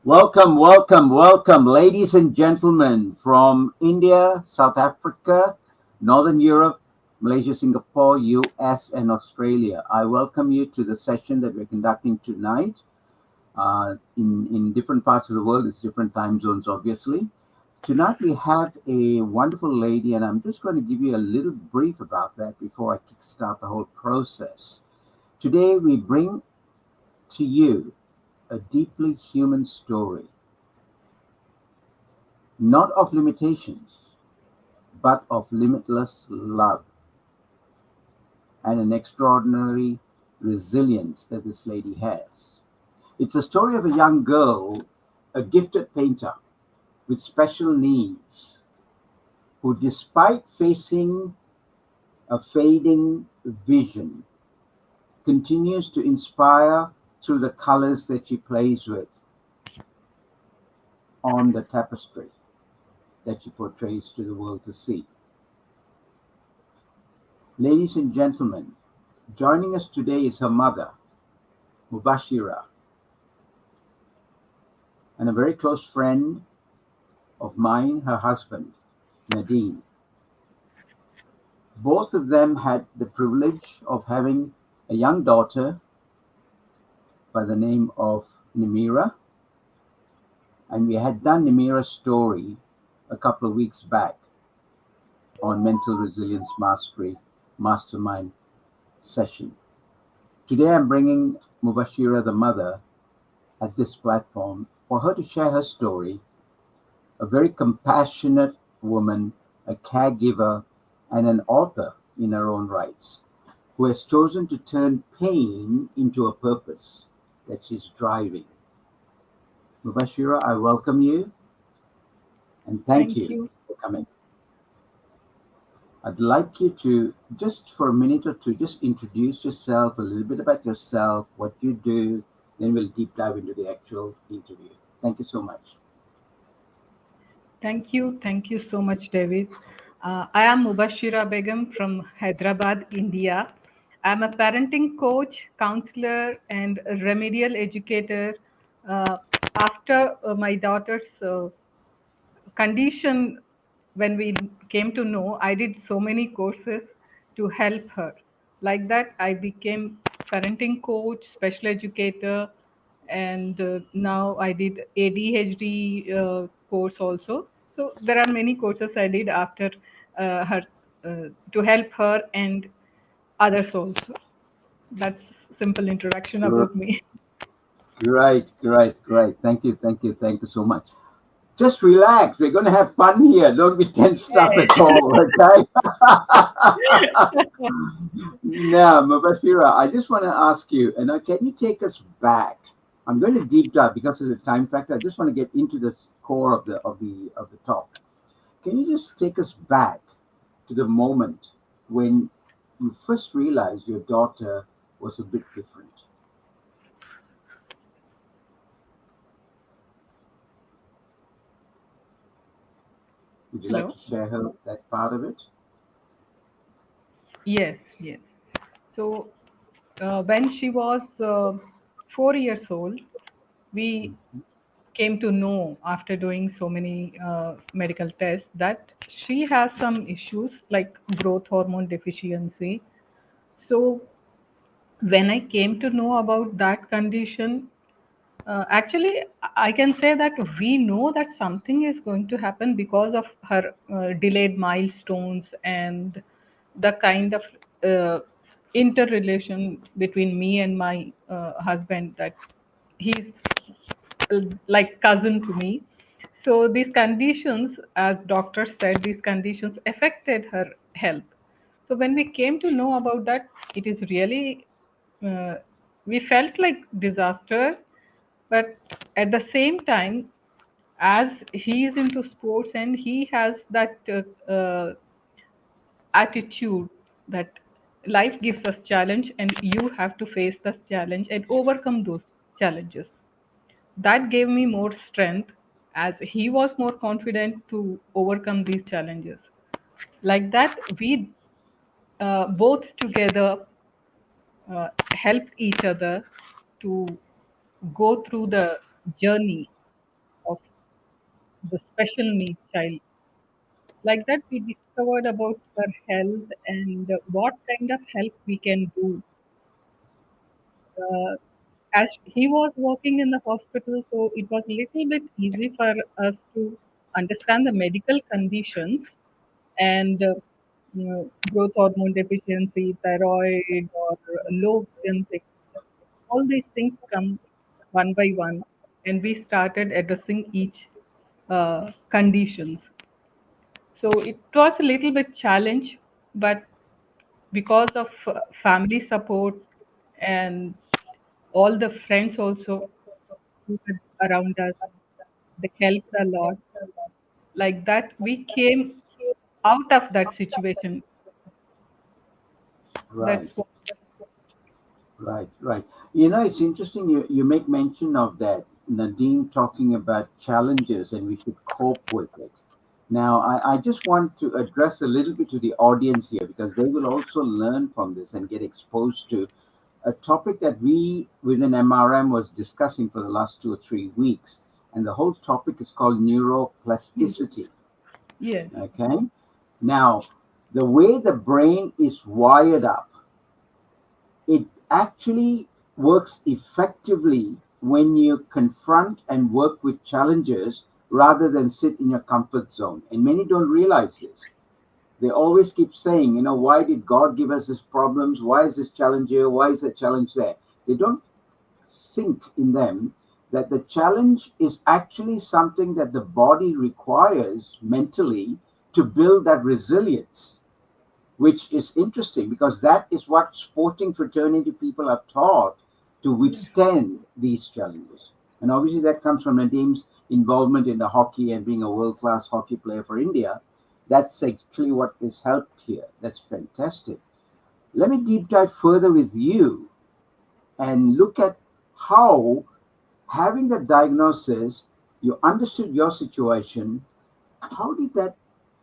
Welcome, welcome, welcome, ladies and gentlemen from India, South Africa, Northern Europe, Malaysia, Singapore, US, and Australia. I welcome you to the session that we're conducting tonight. In different parts of the world, it's different time zones, obviously. Tonight we have a wonderful lady, and I'm just going to give you a little brief about that before I kickstart the whole process. Today we bring to you a deeply human story, not of limitations, but of limitless love and an extraordinary resilience that this lady has. It's a story of a young girl, a gifted painter with special needs, who, despite facing a fading vision, continues to inspire through the colors that she plays with on the tapestry that she portrays to the world to see. Ladies and gentlemen, joining us today is her mother, Mubashira, and a very close friend of mine, her husband, Nadine. Both of them had the privilege of having a young daughter by the name of Nimira, and we had done Nimira's story a couple of weeks back on Mental Resilience Mastery Mastermind session. Today I'm bringing Mubashira, the mother, at this platform for her to share her story, a very compassionate woman, a caregiver, and an author in her own rights, who has chosen to turn pain into a purpose that she's driving. Mubashira, I welcome you and thank Thank you you. for coming. I'd like you to, just for a minute or two, just introduce yourself, a little bit about yourself, what you do, then we'll deep dive into the actual interview. Thank you so much. Thank you. Thank you so much, David. I am Mubashira Begum from Hyderabad, India. I'm a parenting coach, counselor, and a remedial educator. Uh, After my daughter's condition, when we came to know, I did so many courses to help her. Like that, I became parenting coach, special educator, and now I did ADHD course also. So there are many courses I did after her to help her and others also. That's simple introduction Gr- about me. Great, great, great. Thank you, thank you, thank you so much. Just relax. We're going to have fun here. Don't be tensed up at all, okay? Now, Mubashira, I just want to ask you, can you take us back? I'm going to deep dive because of the time factor. I just want to get into the core of the talk. Can you just take us back to the moment when you first realized your daughter was a bit different? Would you like Hello. to share her that part of it? Yes, yes. So when she was 4 years old, we came to know after doing so many medical tests that she has some issues like growth hormone deficiency. So when I came to know about that condition, actually, I can say that we know that something is going to happen because of her delayed milestones and the kind of uh, interrelation between me and my husband, that he's like cousin to me. So these conditions, as doctors said, these conditions affected her health. So when we came to know about that, it is really uh, we felt like disaster, but at the same time, as he is into sports and he has that attitude that life gives us challenge and you have to face this challenge and overcome those challenges, that gave me more strength as he was more confident to overcome these challenges. Like that, we both together helped each other to go through the journey. the special needs child. Like that, we discovered about her health and what kind of help we can do. Uh, as he was working in the hospital, so it was a little bit easy for us to understand the medical conditions and growth hormone deficiency, thyroid, or low vision things. All these things come one by one, and we started addressing each conditions. So it was a little bit challenge, but because of family support and all the friends also who were around us, they helped a lot. Like that, we came out of that situation. Right. That's what. Right, right. You know, it's interesting you make mention of that, Nadine, talking about challenges and we should cope with it. Now, I just want to address a little bit to the audience here because they will also learn from this and get exposed to a topic that we within MRM was discussing for the last 2 or 3 weeks. And the whole topic is called neuroplasticity. Yes. Okay. Now, the way the brain is wired up, it actually works effectively when you confront and work with challenges rather than sit in your comfort zone. And many don't realize this. They always keep saying, why did God give us these problems? Why is this challenge here? Why is that challenge there? They don't sink in them that the challenge is actually something that the body requires mentally to build that resilience, which is interesting because that is what sporting fraternity people are taught to withstand these challenges. And obviously, that comes from Nadim's involvement in the hockey and being a world class hockey player for India. That's actually what is helped here. That's fantastic. Let me deep dive further with you and look at how having the diagnosis, you understood your situation, how did that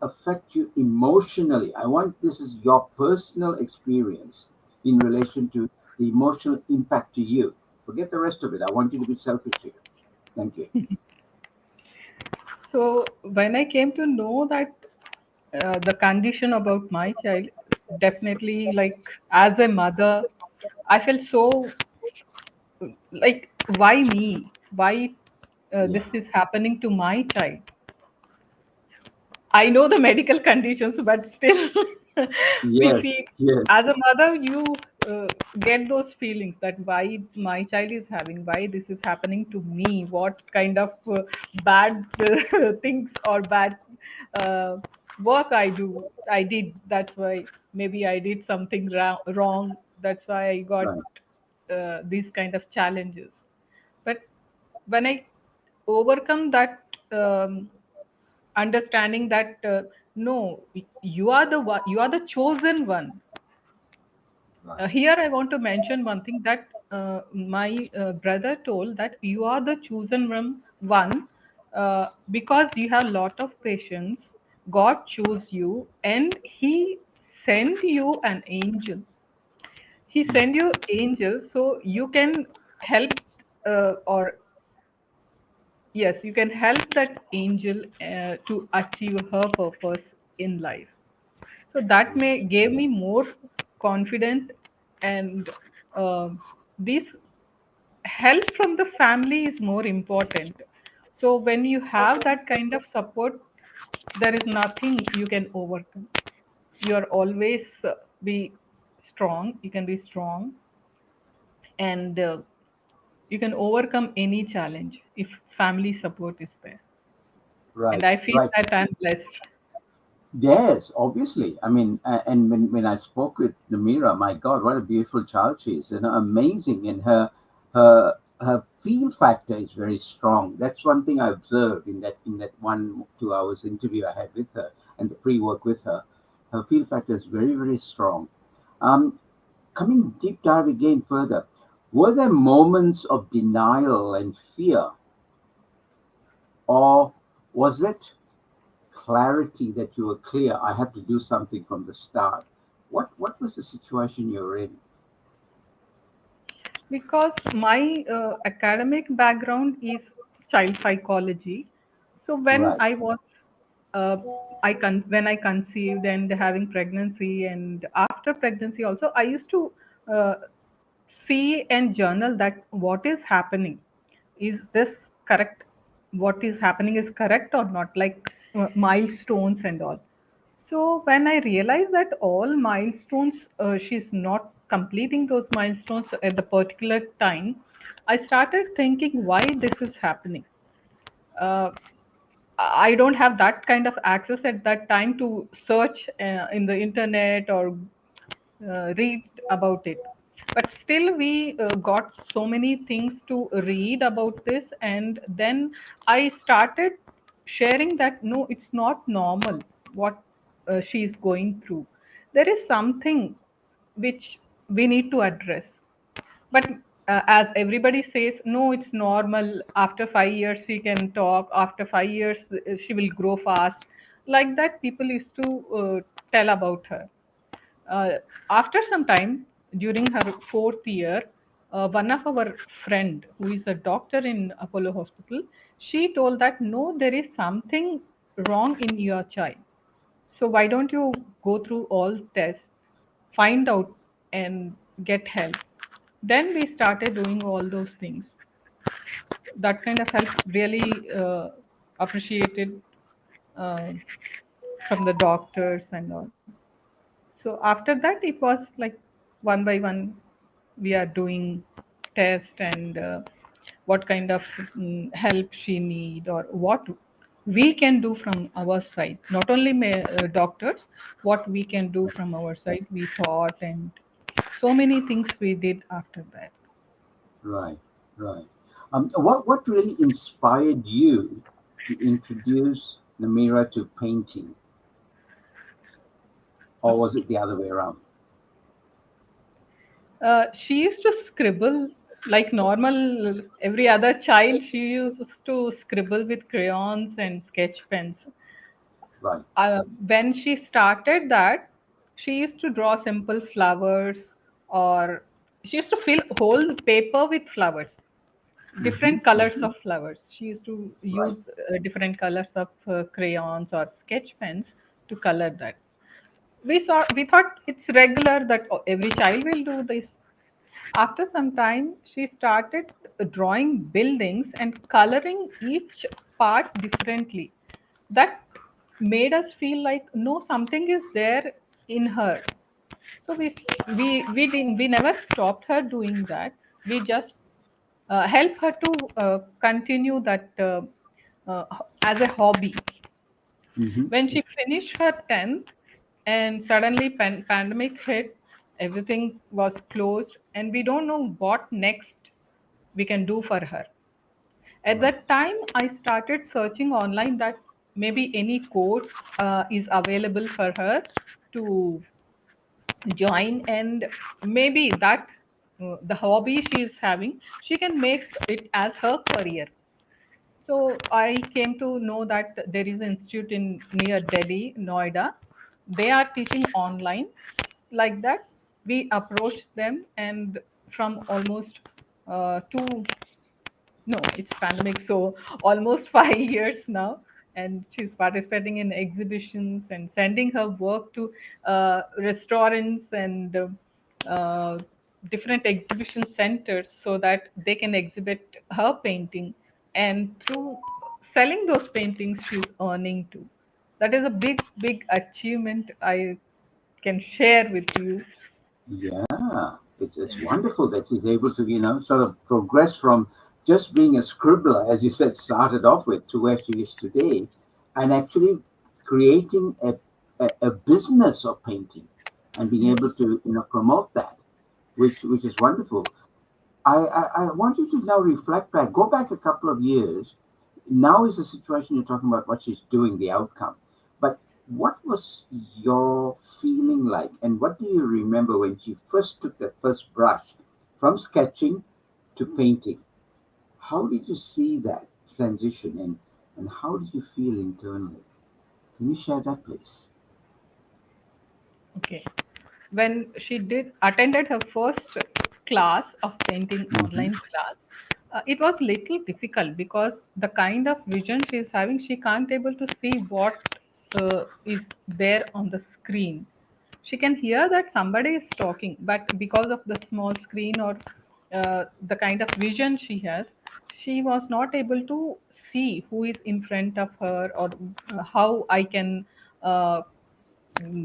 affect you emotionally? I want this is your personal experience in relation to the emotional impact to you. Forget the rest of it. I want you to be selfish here. Thank you. So when I came to know that the condition about my child, definitely, like as a mother, I felt so like, why me? Why Yeah. this is happening to my child? I know the medical conditions, but still, we Yes. feel Yes. as a mother, you get those feelings that why my child is having, why this is happening to me, what kind of bad things or bad uh, work I did. That's why maybe I did something wrong. That's why I got Right. these kind of challenges. But when I overcome that. Understanding that no, you are the one, you are the chosen one. Right. Here I want to mention one thing that my brother told, that you are the chosen one, because you have lot of patience. God chose you and he sent you an angel. He Mm. sent you angel so you can help, or yes, you can help that angel to achieve her purpose in life. So that may gave me more confidence, and this help from the family is more important. So when you have that kind of support, there is nothing you can overcome. You are always be strong. You can be strong, and you can overcome any challenge if family support is there. And Right. I feel Right. that I'm blessed. Yes, obviously. I mean, and when I spoke with Namira, my God, what a beautiful child she is, and amazing. And her feel factor is very strong. That's one thing I observed in that 1 2 hours interview I had with her and the pre-work with her. Her feel factor is very very strong. Um, Coming deep dive again further, were there moments of denial and fear, or was it clarity that you were clear? I have to do something from the start. What was the situation you were in? Because my academic background is child psychology. So when Right. I was, uh, when I conceived and having pregnancy, and after pregnancy also, I used to uh, see and journal that what is happening. Is this correct? What is happening is correct or not? Like milestones and all. So when I realized that all milestones, she's not completing those milestones at the particular time, I started thinking why this is happening. Uh, I don't have that kind of access at that time to search in the internet or read about it. But still, we got so many things to read about this, and then I started sharing that no, it's not normal what she is going through. There is something which we need to address. But as everybody says, no, it's normal. After 5 years, she can talk. After 5 years, she will grow fast. Like that, people used to tell about her. Uh, After some time, during her fourth year, one of our friend who is a doctor in Apollo Hospital, she told that no, there is something wrong in your child. So why don't you go through all tests, find out, and get help? Then we started doing all those things. That kind of help really appreciated uh, from the doctors and all. So after that, it was like one by one, we are doing test and what kind of help she need or what we can do from our side. Not only doctors, what we can do from our side. We thought and so many things we did after that. Right. Right. What really inspired you to introduce Namira to painting, or was it the other way around? She used to scribble like normal every other child. She used to scribble with crayons and sketch pens. Right. When she started that, she used to draw simple flowers, or she used to fill whole paper with flowers, Mm-hmm. different colors Mm-hmm. of flowers. She used to Right. use different colors of crayons or sketch pens to color that. We thought it's regular that oh, every child will do this. After some time, she started drawing buildings and coloring each part differently. That made us feel like no, something is there in her. So we never stopped her doing that. We just help her to continue that as a hobby. Mm-hmm. When she finished her 10th and suddenly pandemic hit, everything was closed and we don't know what next we can do for her. At Right. that time, I started searching online that maybe any course is available for her to join, and maybe that the hobby she is having, she can make it as her career. So I came to know that there is an institute in near Delhi, Noida. They are teaching online. Like that, we approached them, and from almost two, no, it's pandemic, so almost 5 years now, and she's participating in exhibitions and sending her work to restaurants and uh, different exhibition centers so that they can exhibit her painting, and through selling those paintings she's earning too. That is a big achievement I can share with you. Yeah, it's wonderful that she's able to, sort of progress from just being a scribbler, as you said, started off with, to where she is today, and actually creating a business of painting and being Yes. able to, promote that, which is wonderful. I want you to now reflect back, go back a couple of years. Now is the situation you're talking about what she's doing, the outcome. But what was your feeling like? And what do you remember when she first took that first brush from sketching to painting? How did you see that transition and how did you feel internally? Can you share that, please? Okay. When she did attended her first class of painting, Mm-hmm. online class, It was little difficult because the kind of vision she is having, she can't able to see what is there on the screen. She can hear that somebody is talking, but because of the small screen or the kind of vision she has, she was not able to see who is in front of her, or how I can uh,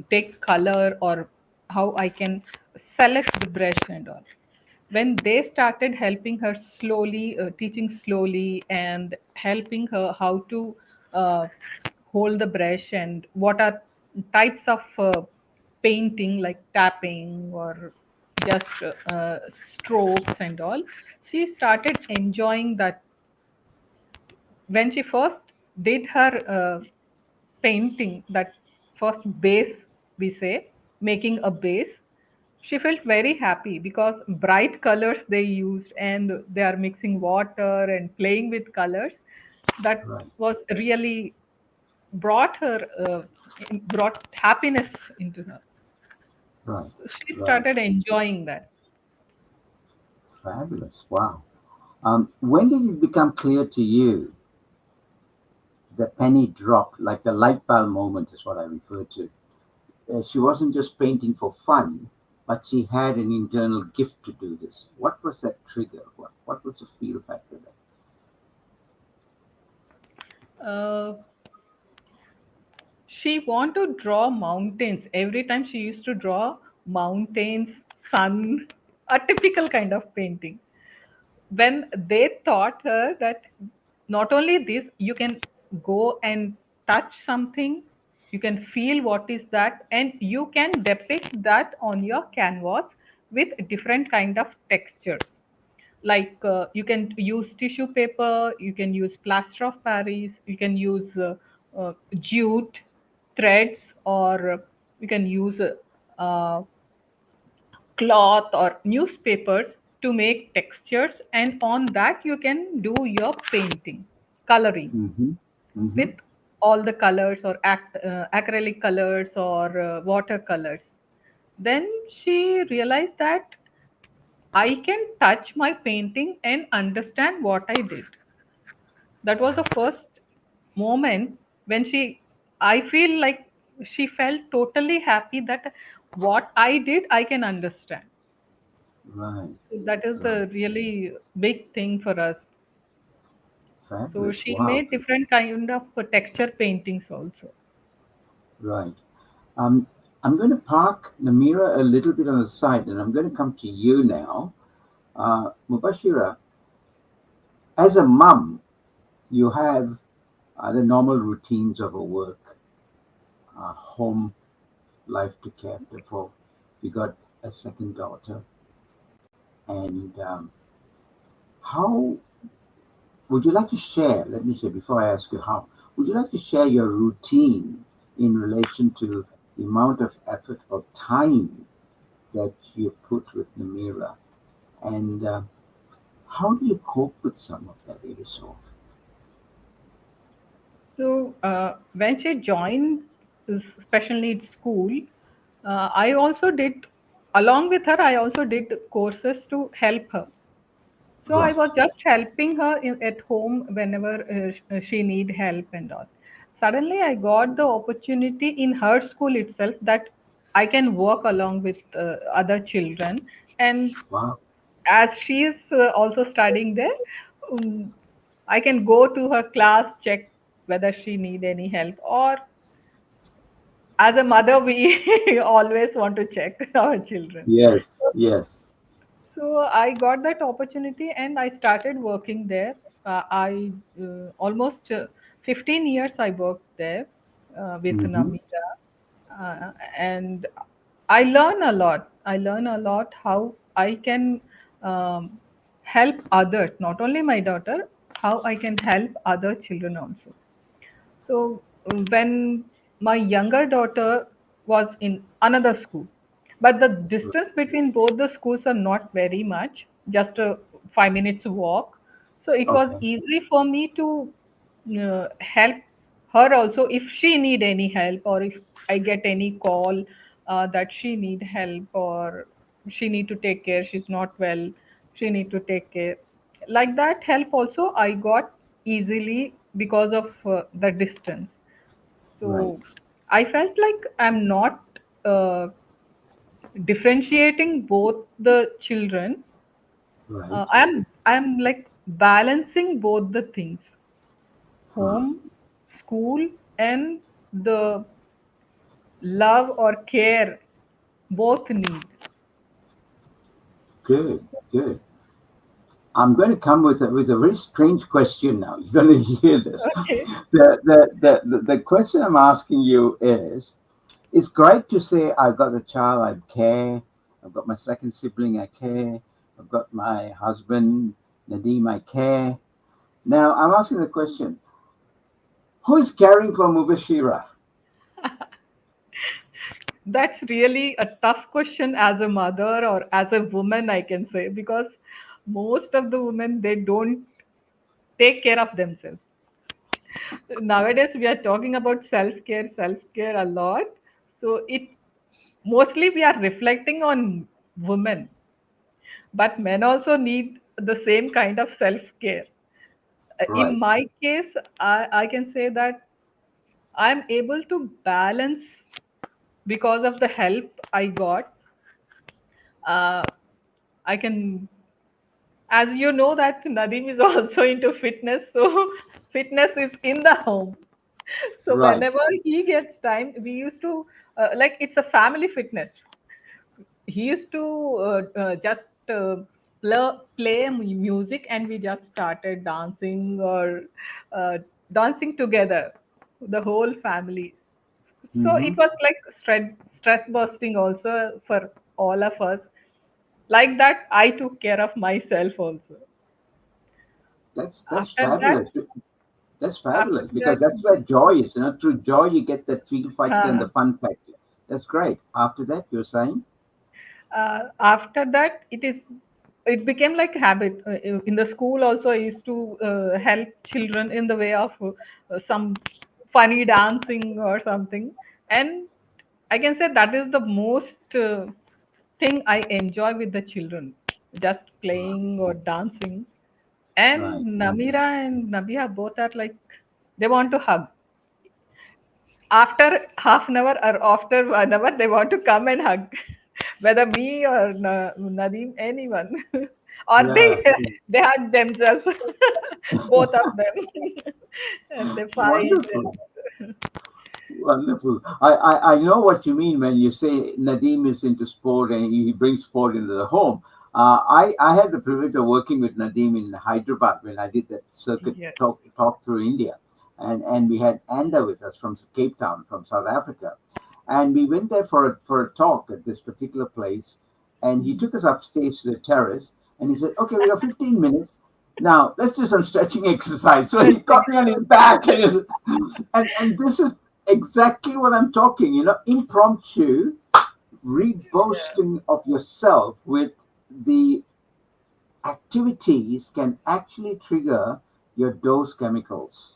take color, or how I can select the brush and all. When they started helping her slowly, teaching slowly, and helping her how to uh, hold the brush and what are types of painting, like tapping or just strokes and all, she started enjoying that. When she first did her painting, that first base, we say, making a base, she felt very happy because bright colors they used, and they are mixing water and playing with colors. That Right, was really brought her, brought happiness into her. right, So she right. started enjoying that. Fabulous. Wow. When did it become clear to you, the penny dropped, like the light bulb moment is what I refer to? She wasn't just painting for fun, but she had an internal gift to do this. What was that trigger? What was the feel factor there? uh, she want to draw mountains. Every time she used to draw mountains, sun, a typical kind of painting. When they taught her that not only this, you can go and touch something, you can feel what is that, and you can depict that on your canvas with different kind of textures. Like you can use tissue paper, you can use plaster of paris, you can use jute threads, or you can use uh, cloth or newspapers to make textures, and on that you can do your painting, coloring Mm-hmm. Mm-hmm. with all the colors, or acrylic colors, or watercolors. Then she realized that I can touch my painting and understand what I did. That was the first moment when I feel like she felt totally happy that what I did, I can understand. Right, That is right. the really big thing for us. So Fabulous. she Wow. made different kind of texture paintings also. Right. Um, I'm going to park Namira a little bit on the side, and I'm going to come to you now. Mubashira, as a mum, you have the normal routines of a work, home life to cater for. You got a second daughter, and how would you like to share? Let me say before I ask you how. Would you like to share your routine in relation to the amount of effort or time that you put with Namira, and how do you cope with some of that every so often? So when she joined this special needs school, I also did, along with her, I also did courses to help her. So I Right. was just helping her at home whenever she need help and all. Suddenly, I got the opportunity in her school itself that I can work along with other children, and Wow. as she is also studying there, um, I can go to her class, check whether she need any help, or as a mother, we always want to check our children. Yes. Yes. So I got that opportunity and I started working there. I almost 15 years I worked there with Mm-hmm. Namita, and I learn a lot. I learn a lot how I can um, help others, not only my daughter, how I can help other children also. So when my younger daughter was in another school, but the distance between both the schools are not very much, just a 5 minutes walk. So it was Okay. easy for me to help her also if she need any help, or if I get any call that she need help, or she need to take care, she's not well, she need to take care. like that help also I got easily because of the distance. Right. So I felt like I'm not uh, differentiating both the children. Right. I'm like balancing both the things, Huh. home, school, and the love or care both need. Good. Good. I'm going to come with a very strange question now. You're going to hear this. Okay. The question I'm asking you is: it's great to say I've got a child I care. I've got my second sibling I care. I've got my husband Nadeem I care. Now I'm asking the question: who is caring for Mubashira? That's really a tough question as a mother or as a woman, I can say, because most of the women they don't take care of themselves. Nowadays, we are talking about self care a lot. So it mostly we are reflecting on women, but men also need the same kind of self care. In Right. my case, I can say that I'm able to balance because of the help I got. Uh, I can, as you know, that Nadim is also into fitness, so fitness is in the home. So Right. whenever he gets time, we used to like it's a family fitness. He used to just play music, and we just started dancing or uh, dancing together, the whole family. So Mm-hmm. it was like stress busting also for all of us. Like that, I took care of myself also. That's After that, fabulous. That's after fabulous because that, that's where joy is. You know, through joy you get the thrill factor and uh, the fun factor. That's great. After that, you're saying, after that it became like habit. In the school also I used to help children in the way of some funny dancing or something, and I can say that is the most thing I enjoy with the children, just playing or dancing. And right? Namira and Nabia both are like they want to hug after half an hour or after 1 hour. They want to come and hug whether me or Nadeem, anyone. Or they Yeah. they hug themselves, both of them. And they fight. Wonderful. Wonderful. I know what you mean when you say Nadeem is into sport and he brings sport into the home. I had the privilege of working with Nadeem in Hyderabad when I did that circuit Yes. talk through India, and we had Anda with us from Cape Town, from South Africa, and we went there for a talk at this particular place, and he took us upstairs to the terrace, and he said, "Okay, we got 15 minutes. Now let's do some stretching exercise." So That's he got me on his back, and this is exactly what I'm talking. You know, impromptu reboasting of yourself with the activities can actually trigger your dose chemicals,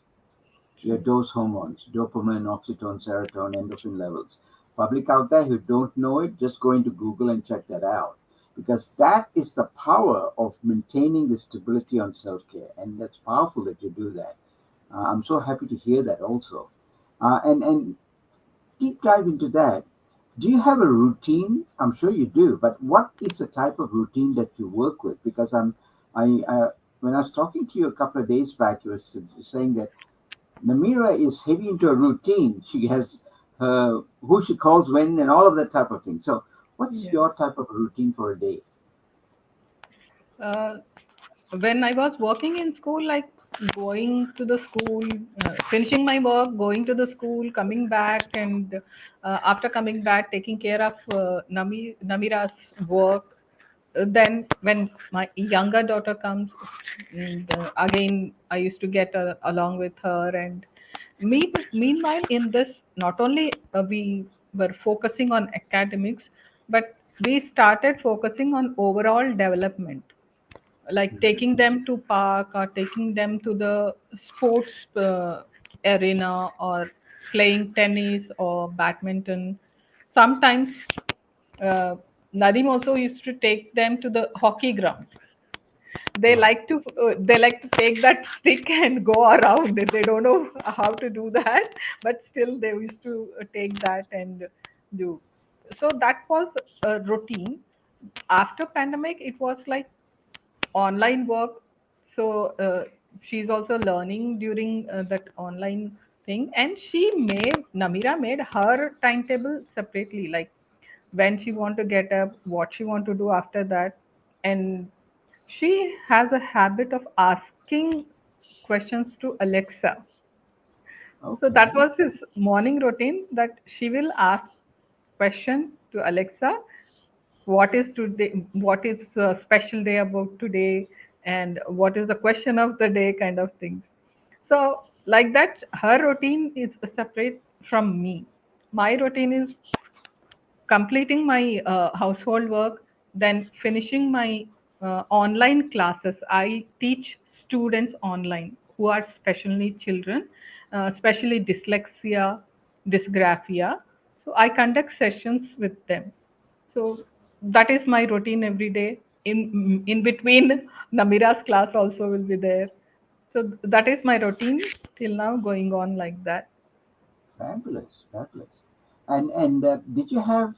your true. dose hormones, dopamine, oxytocin, serotonin, endorphin levels. Public out there who don't know it, just go into Google and check that out. Because that is the power of maintaining the stability on self care. And that's powerful that you do that. I'm so happy to hear that also. And deep dive into that. Do you have a routine? I'm sure you do, but what is the type of routine that you work with? Because when I was talking to you a couple of days back, you were saying that Namira is heavy into a routine. She has her who she calls when and all of that type of thing. So, what's Yeah. your type of routine for a day? Uh, when I was working in school, like going to the school, finishing my work, going to the school, coming back, and after coming back, taking care of Namira's work. Then, when my younger daughter comes, and, again, I used to get along with her. And meanwhile, in this, not only we were focusing on academics, but we started focusing on overall development, like Mhm. taking them to park or taking them to the sports arena or playing tennis or badminton. Sometimes uh, Nadim also used to take them to the hockey ground. They like to take that stick and go around. They don't know how to do that, but still they used to take that and do. So that was a routine. After pandemic, it was like online work. So she's also learning during that online thing, and Namira made her timetable separately, like when she want to get up, what she want to do after that. And she has a habit of asking questions to Alexa. So that Okay. was his morning routine, that she will ask question to Alexa, what is today, what is special day about today, and what is the question of the day, kind of things. So like that, her routine is separate from me. My routine is completing my household work, then finishing my online classes. I teach students online who are special need children, especially dyslexia, dysgraphia. So I conduct sessions with them. So that is my routine every day. In between, Namira's class also will be there. So that is my routine till now, going on like that. Fabulous, fabulous. And did you have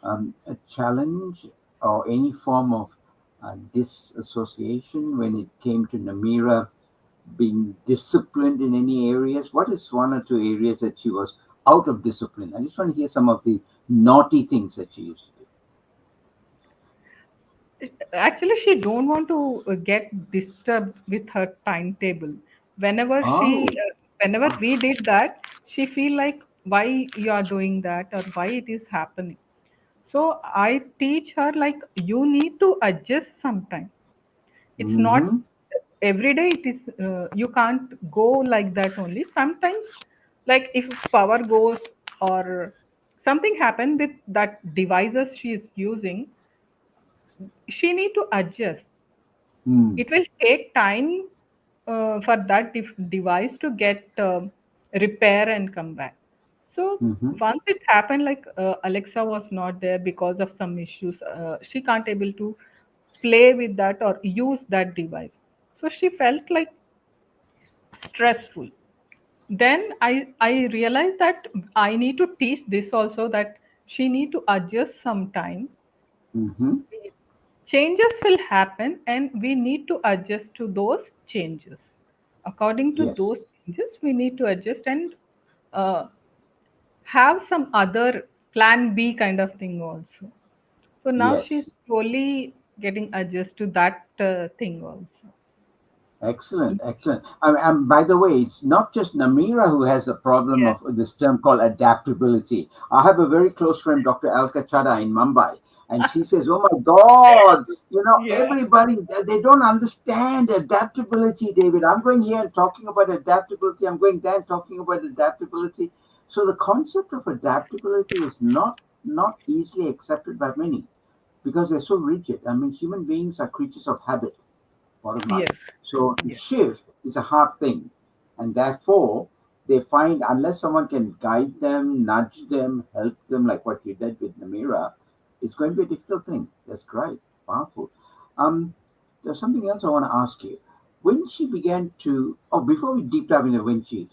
a challenge or any form of disassociation when it came to Namira being disciplined in any areas? What is one or two areas that she was out of discipline? I just want to hear some of the naughty things that she used to do. Actually, she don't want to get disturbed with her timetable. Whenever Oh, whenever wow. we did that, she feel like, why you are doing that, or why it is happening. So I teach her, like, you need to adjust sometime. It's not Mm-hmm. every day. It is you can't go like that only. Sometimes, like if power goes or something happen with that devices she is using, she need to adjust. Mm. It will take time for that device to get repair and come back. So Mm-hmm. once it happened, like Alexa was not there because of some issues, she can't able to play with that or use that device. So she felt like stressful. Then I realized that I need to teach this also, that she need to adjust sometime. Mm-hmm. Changes will happen and we need to adjust to those changes. According to Yes. those changes, we need to adjust and uh, have some other plan B kind of thing also. So now she's Yes. slowly getting adjusted to that thing also. Excellent, excellent. By the way, it's not just Namira who has a problem Yes. of this term called adaptability. I have a very close friend, Dr. Alka Chada in Mumbai, and she says, "Oh my God, Yeah. everybody they don't understand adaptability, David. I'm going here and talking about adaptability. I'm going there and talking about adaptability. So the concept of adaptability is not easily accepted by many because they're so rigid. I mean, human beings are creatures of habit, bottom line. Yes. So to Yes. shift is a hard thing. And therefore, they find unless someone can guide them, nudge them, help them, like what you did with Namira, it's going to be a difficult thing. That's great, powerful. Um, there's something else I want to ask you. When she began to, oh, before we deep dive into when she,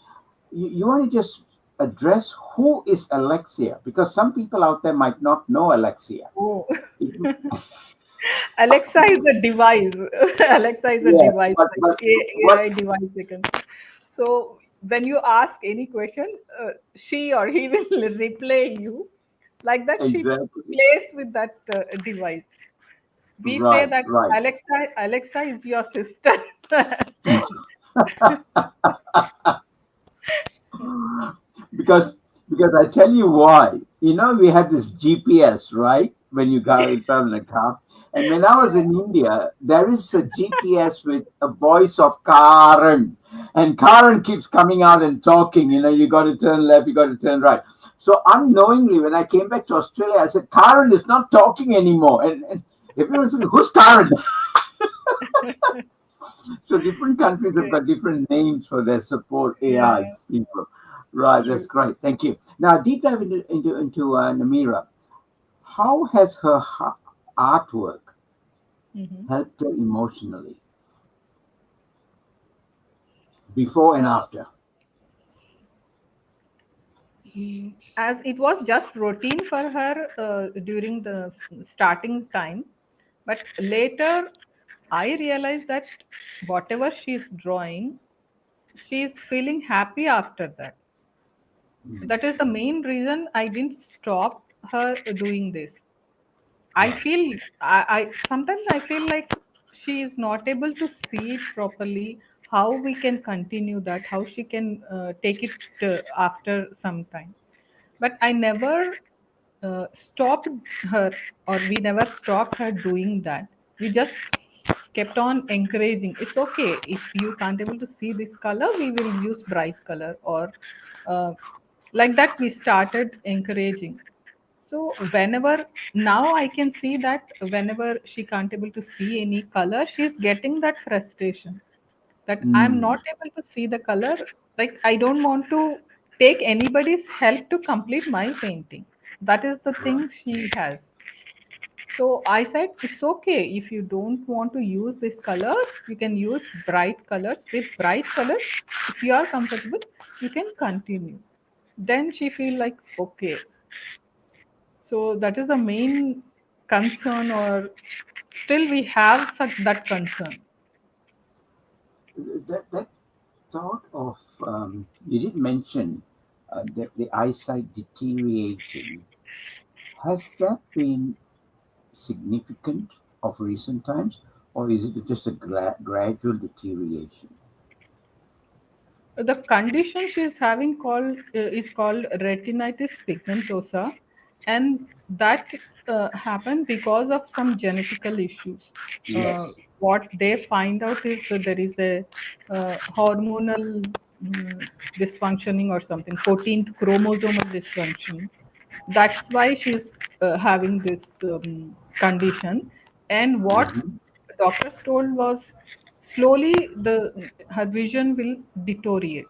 you want to just address who is Alexia? Because some people out there might not know Alexia. Oh. It- Alexa is a device. Alexa is a yeah, device, like but what AI device. They can. So when you ask any question, she or he will replay you. Like that, she exactly? plays with that device. We say Right, that right. Alexa is your sister. because because I tell you why. We have this GPS, right? When you go travel in a car. And when I was in India, there is a GPS with a voice of Karen. And Karen keeps coming out and talking, you got to turn left, you got to turn right. So unknowingly, when I came back to Australia, I said, Karen is not talking anymore. And everyone's like, who's Karen? So different countries have Okay. got different names for their support AI Yeah. people. Right, that's True. great. Thank you. Now, deep dive into Namira. How has her artwork Hmm. helped her emotionally? before and Uh, after. as it was just routine for her during the starting time, but later I realized that whatever she's drawing, she's feeling happy after that. Mm, That is the main reason I didn't stop her doing this. I right. feel I sometimes I feel like she is not able to see it properly. How we can continue that? How she can take it after some time? But I never stopped her, or we never stopped her doing that. We just kept on encouraging. It's okay if you can't able to see this color. We will use bright color, or uh, like that. We started encouraging. So whenever now I can see that whenever she can't able to see any color, she's getting that frustration that I'm Mm, not able to see the color. Like I don't want to take anybody's help to complete my painting. That is the right. thing she has. So I said it's okay if you don't want to use this color, you can use bright colors. With bright colors, if you are comfortable, you can continue. Then she feel like okay, so that is the main concern, or still we have such that concern. That thought of you did mention the eyesight deteriorating. Has that been significant of recent times, or is it just a gradual deterioration? The condition she is having is called retinitis pigmentosa, and that happened because of some genetical issues. Yes. What they find out is that there is a hormonal dysfunctioning or something, 14th chromosomal dysfunction. That's why she's having this condition. And what Hmm. doctors told was slowly the her vision will deteriorate,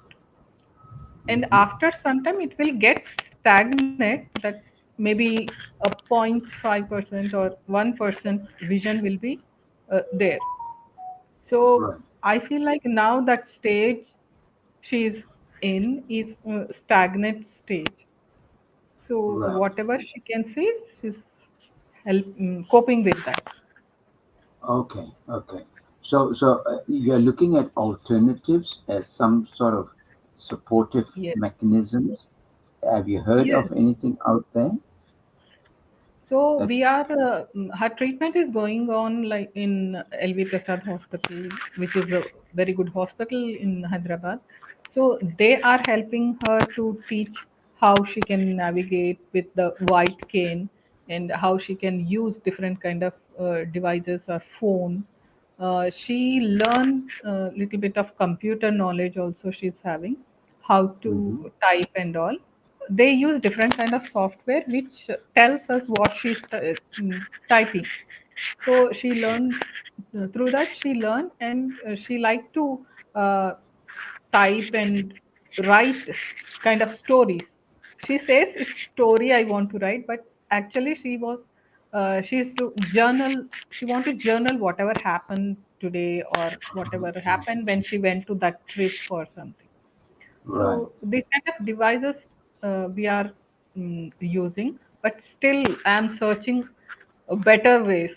and Hmm. after some time it will get stagnant, that maybe a 0.5% or 1% vision will be there. So Right. I feel like now that stage she is in is stagnant stage. So Right. whatever she can see, she's coping with that. Okay. Okay. So you're looking at alternatives as some sort of supportive Yes. mechanisms. Have you heard Yes. of anything out there So that? we are her treatment is going on like in LV Prasad Hospital, which is a very good hospital in Hyderabad. So they are helping her to teach how she can navigate with the white cane, and how she can use different kind of devices or phone. She learned a little bit of computer knowledge also. She's having how Hmm. to type and all. They use different kind of software which tells us what she's typing. So she learned through that. She learned, and she liked to uh, type and write kind of stories. She says it's story I want to write, but actually she used to journal. She want to journal whatever happened today, or whatever happened when she went to that trip or something. Right. So these kind of devices we are using, but still I'm searching better ways.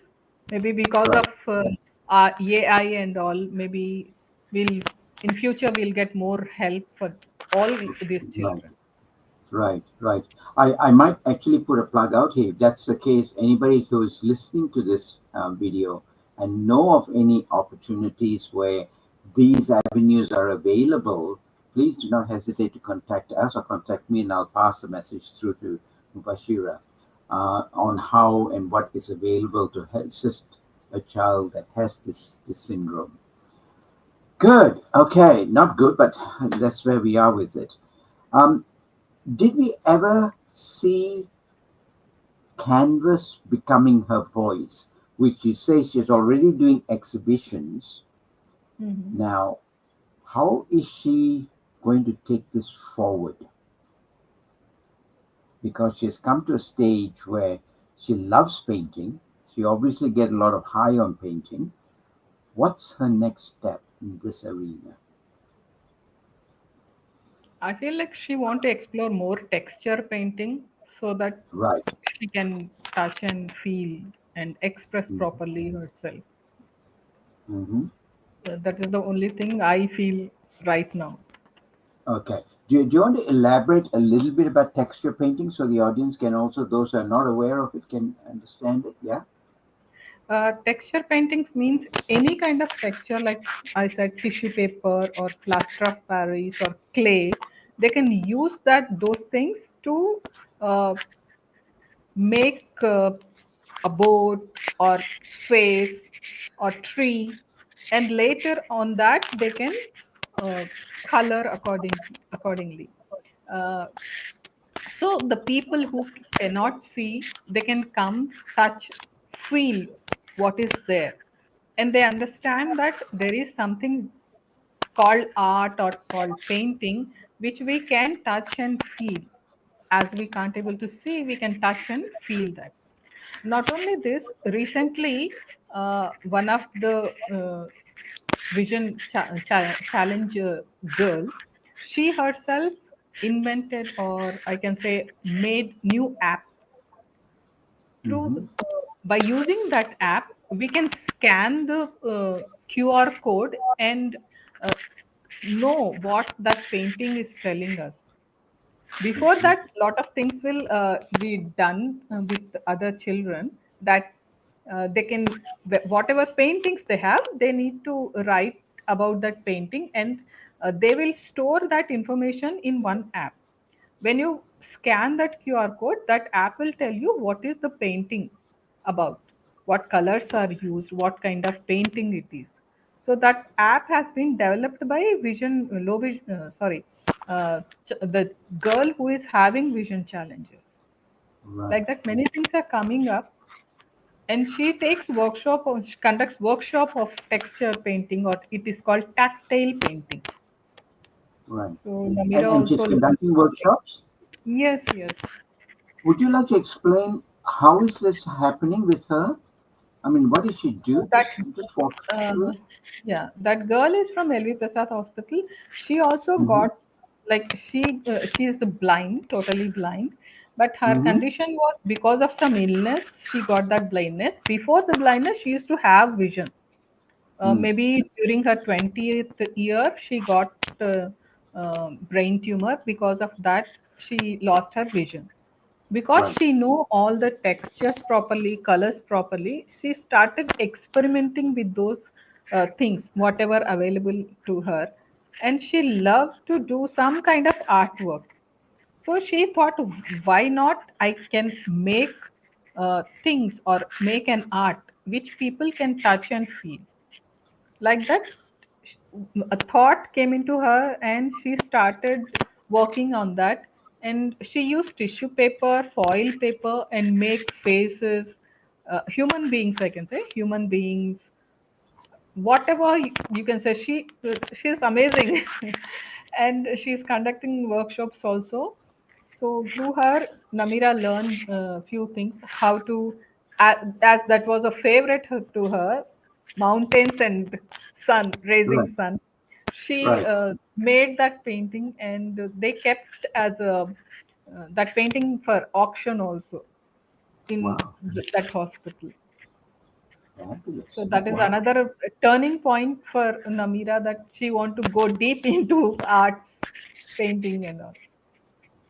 Maybe because of Right. AI and all, maybe we'll in future we'll get more help for all these Right. children. Right, right. I might actually put a plug out here. If that's the case, anybody who is listening to this video and know of any opportunities where these avenues are available, please do not hesitate to contact us or contact me, and I'll pass the message through to Mubashira on how and what is available to assist a child that has this syndrome. Good. Okay, not good, but that's where we are with it. Um, did we ever see Canvas becoming her voice, which you say she's already doing exhibitions? Mhm. Now, how is she going to take this forward? Because she's come to a stage where she loves painting. She obviously get a lot of high on painting. What's her next step in this arena? I feel like she want to explore more texture painting so that Right. she can touch and feel and express properly herself. Mm-hmm. That is the only thing I feel right now. Okay. Do you want to elaborate a little bit about texture painting so the audience can also, those who are not aware of it, can understand it? Yeah. Texture paintings means any kind of texture, like I said, tissue paper or plaster of Paris or clay. They can use those things to uh, make a boat or face or tree, and later on that they can uh, color accordingly. Uh, so the people who cannot see, they can come, touch, feel what is there, and they understand that there is something called art or called painting which we can touch and feel. As we can't able to see, we can touch and feel that. Not only this, recently one of the challenge girl, she herself invented, or I can say made, new app. Mm-hmm. Through by using that app, we can scan the QR code and uh, know what that painting is telling us. Before Mm-hmm. that, lot of things will be done with other children, that they can, whatever paintings they have, they need to write about that painting, and they will store that information in one app. When you scan that QR code, that app will tell you what is the painting about, what colors are used, what kind of painting it is. So that app has been developed by vision low vision. The girl who is having vision challenges. Right. Like that, many things are coming up, and she takes workshop or she conducts workshop of texture painting, or it is called tactile painting. Right. So Namira And she's also learns. conducting workshops. Yes, yes. Would you like to explain how is this happening with her? I mean, what does she do? That Just walk us through uh, it. yeah, that girl is from LV Prasad Hospital. She also Mm-hmm. got, like, she is blind, totally blind, but her Mm-hmm. condition was because of some illness. She got that blindness. Before the blindness, she used to have vision. Mm. Maybe during her 20th year, she got brain tumor. Because of that, she lost her vision. Because Right. she knew all the textures properly, colors properly, she started experimenting with those things, whatever available to her, and she loved to do some kind of artwork. So she thought, why not? I can make things or make an art which people can touch and feel. Like that, sh- a thought came into her, and she started working on that. And she used tissue paper, foil paper, and make faces, human beings, I can say human beings, whatever you can say. She's amazing. And she's conducting workshops also. So through her, Namira learned a few things, how to, as that was a favorite to her, mountains and sun, raising Right. sun. She Right. made that painting, and they kept as a that painting for auction also in Wow. that hospital. Fabulous. So that is Wow. another turning point for Namira, that she want to go deep into arts, painting and all.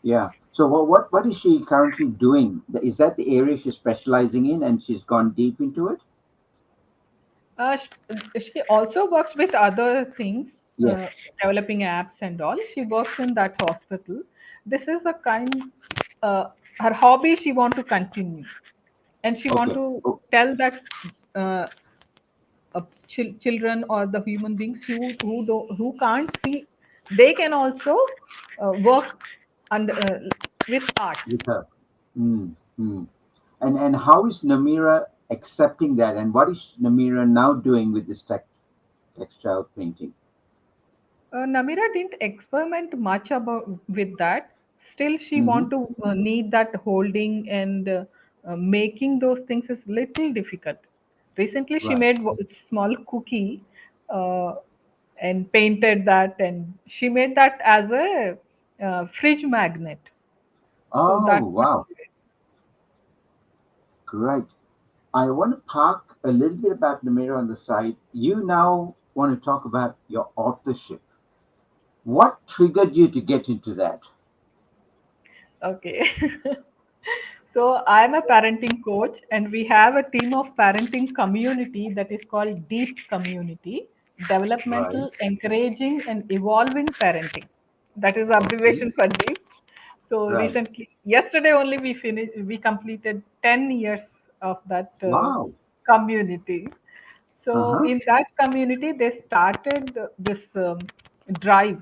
Yeah. So what is she currently doing? Is that the area she's specializing in and she's gone deep into it? She also works with other things, Yes. developing apps and all. She works in that hospital. This is a kind, uh, her hobby she want to continue, and she want Okay. to Oh, tell that uh, children or the human beings who can't see, they can also work under, with arts. with her. Mm, mm. And how is Namira accepting that? And what is Namira now doing with this textile painting? Namira didn't experiment much about with that. Still, she Mm-hmm. want to need that holding, and making those things is little difficult. Recently, she Right. made small cookie, uh, and painted that, and she made that as a fridge magnet. So Oh, that's what. wow. Great. I want to park a little bit about Namira on the side. You now want to talk about your authorship. What triggered you to get into that? Okay. So I'm a parenting coach, and we have a team of parenting community that is called Deep Community, Right. Developmental, Encouraging, and Evolving Parenting. That is Okay. abbreviation for Deep. So Right. recently, yesterday only we completed 10 years of that Wow. community. So Uh-huh. in that community, they started this drive.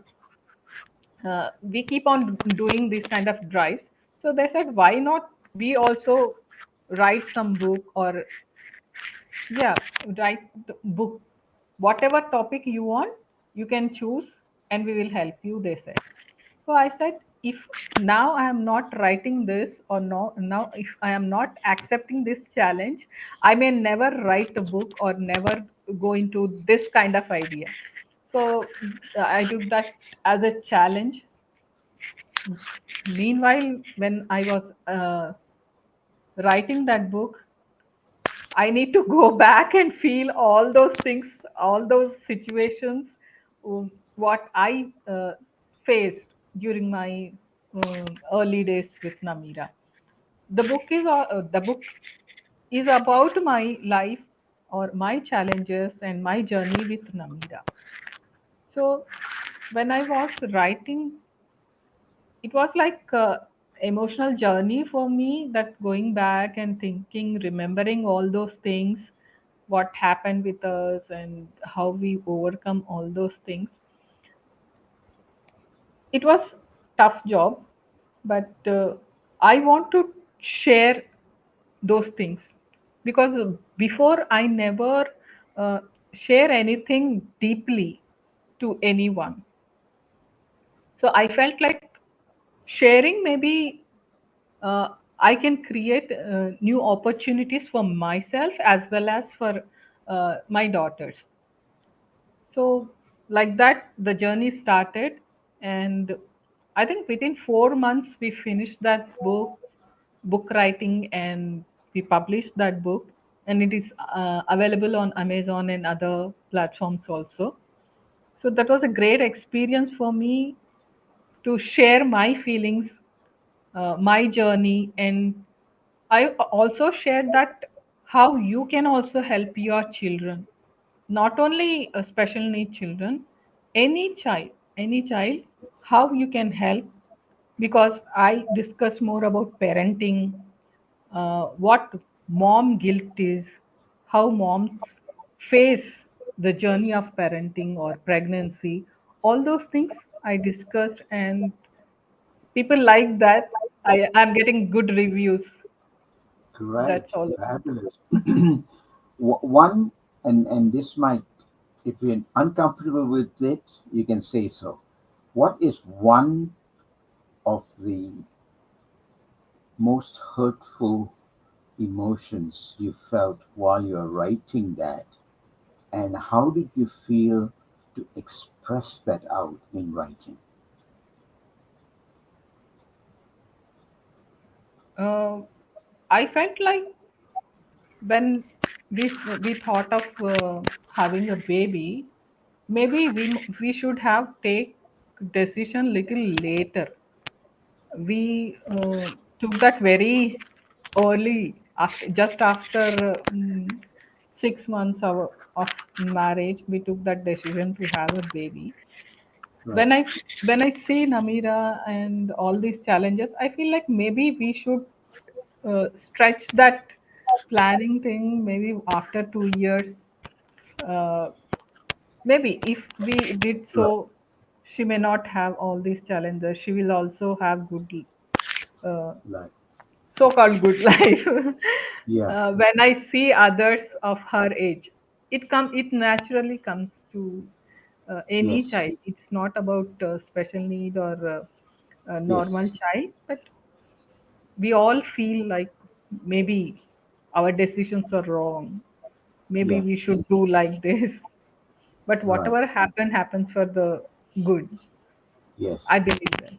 We keep on doing these kind of drives, so they said why not we also write some book, or yeah, write the book, whatever topic you want, you can choose, and we will help you, they said. So I said, if now I am not writing this, or no, now if I am not accepting this challenge, I may never write a book or never go into this kind of idea. So I took that as a challenge. Meanwhile, when I was writing that book, I need to go back and feel all those things, all those situations, what I faced during my early days with Namira. The book is about my life, or my challenges and my journey with Namira. So when I was writing, it was like a emotional journey for me, that going back and thinking, remembering all those things, what happened with us and how we overcome all those things. It was tough job, but I want to share those things, because before I never uh, share anything deeply to anyone. So I felt like sharing, maybe I can create new opportunities for myself as well as for my daughters. So, like that, the journey started, and I think within 4 months we finished that book writing, and we published that book, and it is available on Amazon and other platforms also. So that was a great experience for me to share my feelings, my journey, and I also shared that how you can also help your children, not only special need children, any child, how you can help, because I discussed more about parenting, what mom guilt is, how moms face the journey of parenting or pregnancy, all those things I discussed, and people like that. I'm getting good reviews. Great. That's all. Fabulous. One, and this might, if you're uncomfortable with it, you can say so. What is one of the most hurtful emotions you felt while you're writing that? And how did you feel to express that out in writing? uh, I felt like when we thought of having a baby, maybe we should have take decision little later. We took that very early, after just after 6 months of marriage. We took that decision to have a baby. Right. When I see Namira and all these challenges, I feel like maybe we should stretch that planning thing, maybe after 2 years. uh, Maybe if we did Right. so, she may not have all these challenges, she will also have good, uh, Right. so-called good life. Yeah. When I see others of her age, it naturally comes to any Yes. child. It's not about special need or a normal Yes. child, but we all feel like maybe our decisions are wrong, maybe Yeah. we should do like this. But Right. whatever happens for the good. I Yes. believe that.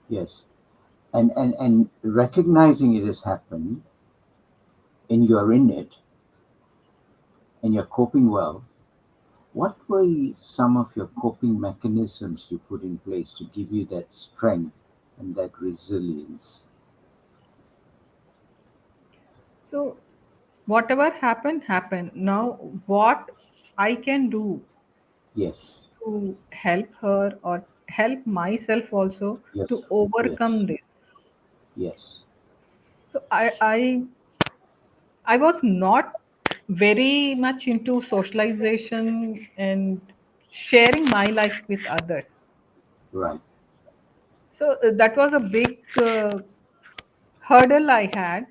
Yes. And recognizing it has happened and you're in it and you're coping well, what were some of your coping mechanisms you put in place to give you that strength and that resilience? So whatever happened, happened. Now, what I can do Yes. to help her or help myself also Yes. to overcome Yes. this. Yes. So I was not very much into socialization and sharing my life with others. Right. So that was a big hurdle I had.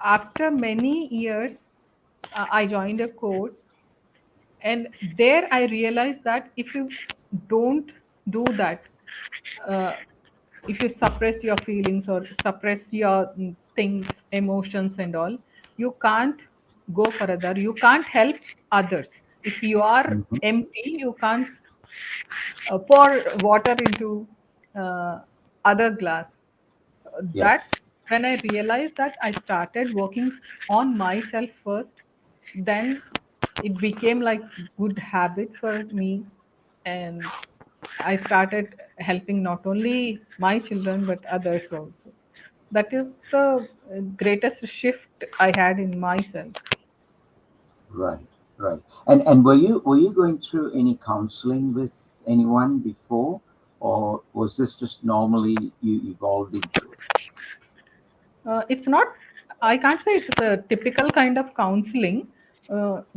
After many years, I joined a course, and there I realized that if you don't do that, uh, if you suppress your feelings or suppress your things, emotions, and all, you can't go further. You can't help others. If you are Hmm. empty, you can't pour water into other glass. That Yes. when I realized that, I started working on myself first. Then it became like good habit for me, and I started helping not only my children but others also. That is the greatest shift I had in myself. Right. Right. And were you going through any counseling with anyone before, or was this just normally you evolved into it? It's not, I can't say it's a typical kind of counseling.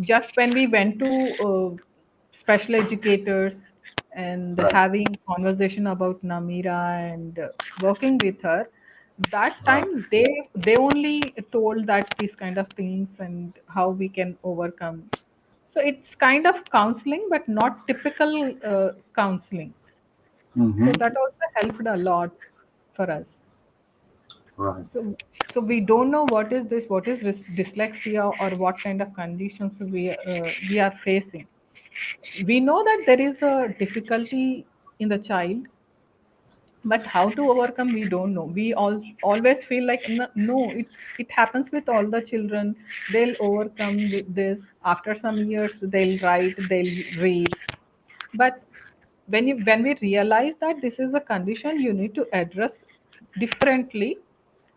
Just when we went to special educators and Right. having conversation about Namira and working with her, that Right. time they only told that these kind of things and how we can overcome. So it's kind of counseling, but not typical counseling. So Mm-hmm. that also helped a lot for us. Right. So we don't know what is this, what is dyslexia, or what kind of conditions we are facing. We know that there is a difficulty in the child, but how to overcome we don't know. We always feel like no, no, it happens with all the children. They'll overcome this. After some years, they'll write, they'll read. But when we realize that this is a condition you need to address differently,